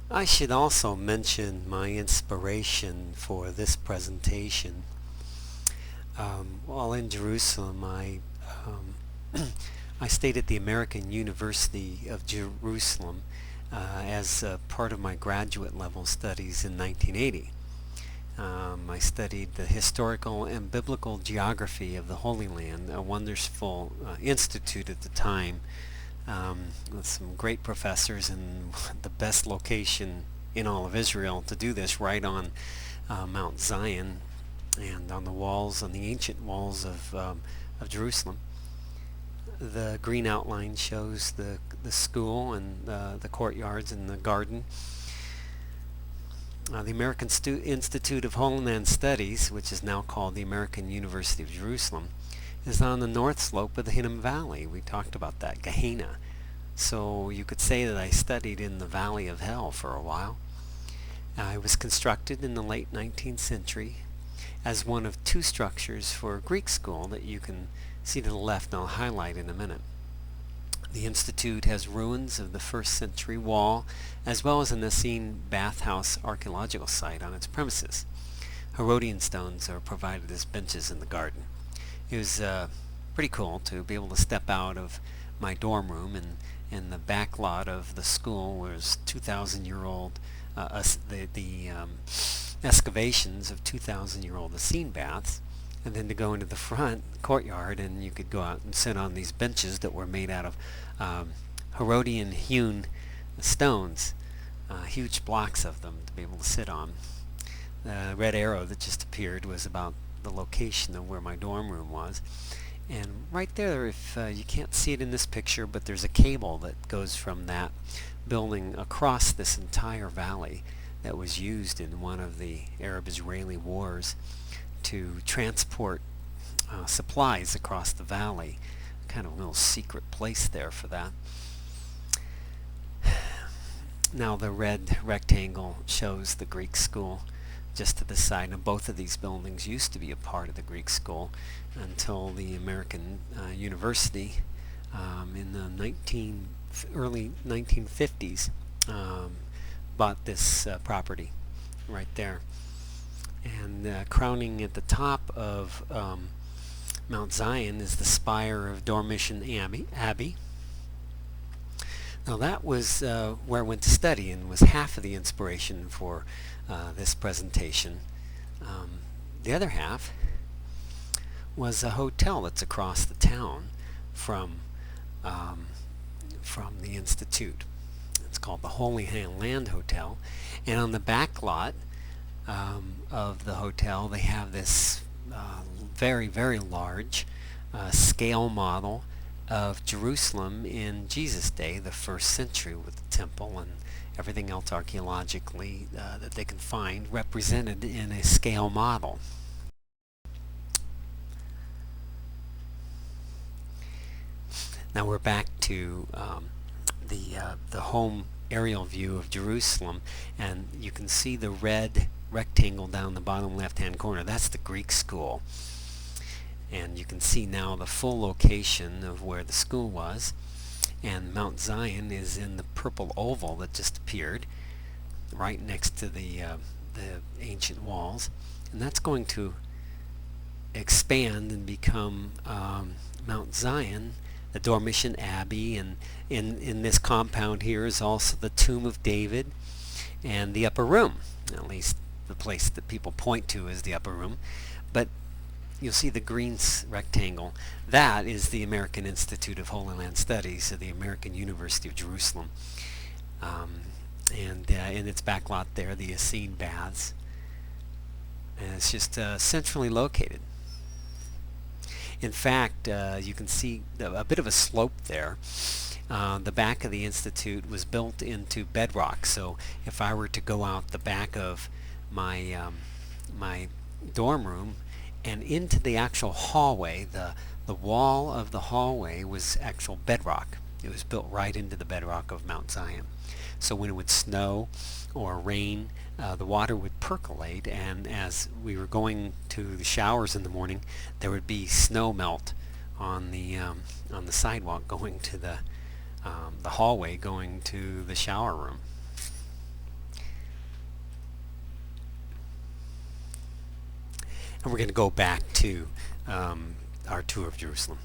I should also mention my inspiration for this presentation. While in Jerusalem, I stayed at the American University of Jerusalem as part of my graduate level studies in 1980. I studied the historical and biblical geography of the Holy Land, a wonderful institute at the time, with some great professors and the best location in all of Israel to do this, right on Mount Zion and on the walls, on the ancient walls of Jerusalem. The green outline shows the school and the courtyards and the garden. The American Institute of Holyland Studies, which is now called the American University of Jerusalem, is on the north slope of the Hinnom Valley. We talked about that, Gehenna. So you could say that I studied in the Valley of Hell for a while. It was constructed in the late 19th century as one of two structures for a Greek school that you can see to the left, and I'll highlight in a minute. The Institute has ruins of the 1st century wall, as well as an Essene bathhouse archaeological site on its premises. Herodian stones are provided as benches in the garden. It was pretty cool to be able to step out of my dorm room, and in the back lot of the school was 2,000-year-old excavations of 2,000-year-old Essene baths, and then to go into the front courtyard, and you could go out and sit on these benches that were made out of Herodian hewn stones, huge blocks of them to be able to sit on. The red arrow that just appeared was about the location of where my dorm room was. And right there, if you can't see it in this picture, but there's a cable that goes from that building across this entire valley that was used in one of the Arab-Israeli wars to transport supplies across the valley. Kind of a little secret place there for that. Now the red rectangle shows the Greek school just to the side. Now both of these buildings used to be a part of the Greek school until the American University in the early 1950s bought this property right there. And crowning at the top of Mount Zion is the spire of Dormition Abbey. Now that was where I went to study, and was half of the inspiration for this presentation. The other half was a hotel that's across the town from the Institute. It's called the HolyLandHotel, and on the back lot of the hotel they have this very, very large scale model of Jerusalem in Jesus' day, the 1st century, with the temple and everything else archaeologically that they can find represented in a scale model. Now we're back to the home aerial view of Jerusalem, and you can see the red rectangle down the bottom left-hand corner. That's the Greek school. And you can see now the full location of where the school was, and Mount Zion is in the purple oval that just appeared right next to the ancient walls, and that's going to expand and become Mount Zion, the Dormition Abbey, and in this compound here is also the Tomb of David and the Upper Room, at least the place that people point to as the Upper Room. But you'll see the green rectangle. That is the American Institute of Holyland Studies at the American University of Jerusalem. And in its back lot there, the Essene baths. And it's just centrally located. In fact, you can see a bit of a slope there. The back of the Institute was built into bedrock, so if I were to go out the back of my my dorm room and into the actual hallway, the wall of the hallway was actual bedrock. It was built right into the bedrock of Mount Zion. So when it would snow or rain, the water would percolate, and as we were going to the showers in the morning, there would be snow melt on the sidewalk going to the hallway going to the shower room. and we're going to go back to our tour of Jerusalem.